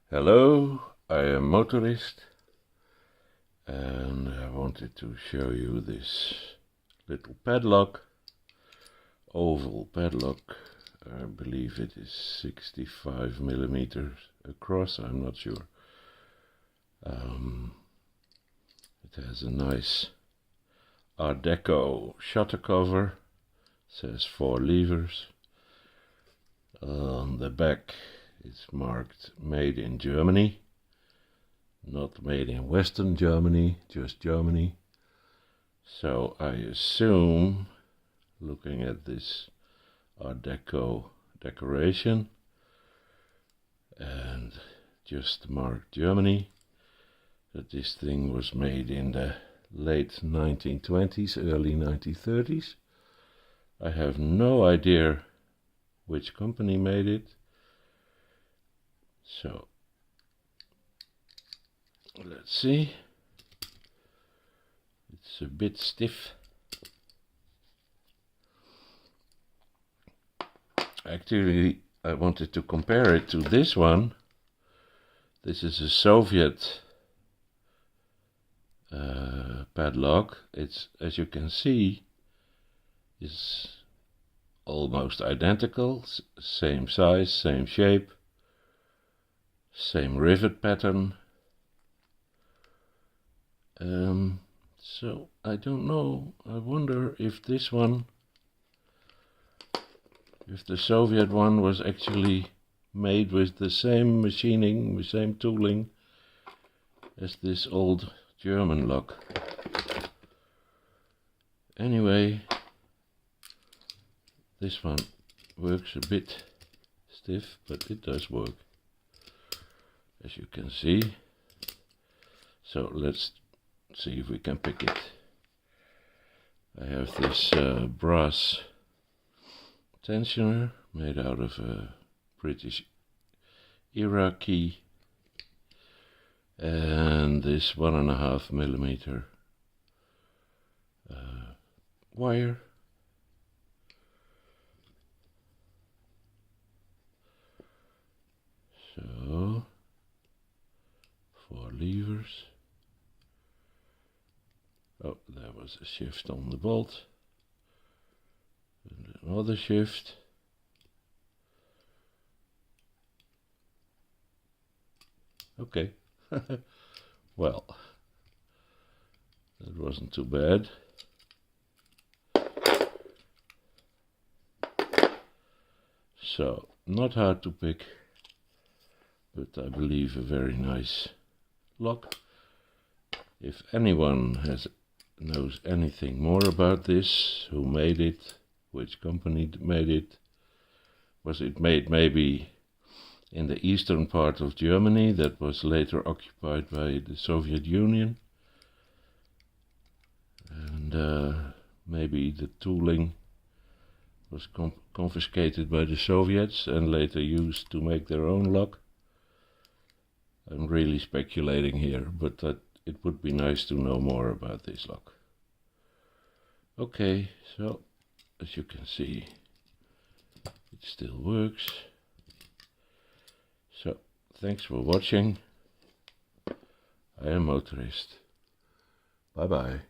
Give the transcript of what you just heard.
Hello, I am Motorist, and I wanted to show you this little padlock, oval padlock. I believe it is 65 millimeters across, I'm not sure. It has a nice Art Deco shutter cover, says 4 levers. On the back it's marked made in Germany, not made in Western Germany, just Germany. So I assume, looking at this Art Deco decoration and just marked Germany, that this thing was made in the late 1920s, early 1930s. I have no idea which company made it. So let's see. It's a bit stiff. Actually, I wanted to compare it to this one. This is a Soviet padlock. It's, as you can see, is almost identical, same size, same shape, same rivet pattern. So I don't know, I wonder if this one, if the Soviet one was actually made with the same machining, the same tooling as this old German lock. Anyway, this one works a bit stiff, but it does work, as you can see. So let's see if we can pick it. I have this brass tensioner made out of a British era key and this 1.5 millimeter wire. So 4 levers. Oh, there was a shift on the bolt. And another shift. Okay. Well, that wasn't too bad. So, not hard to pick, but I believe a very nice lock. If anyone knows anything more about this, who made it, which company made it, was it made maybe in the eastern part of Germany that was later occupied by the Soviet Union, and maybe the tooling was confiscated by the Soviets and later used to make their own lock. I'm really speculating here, but it would be nice to know more about this lock. Okay, so as you can see, it still works. So, thanks for watching. I am Motorist. Bye bye.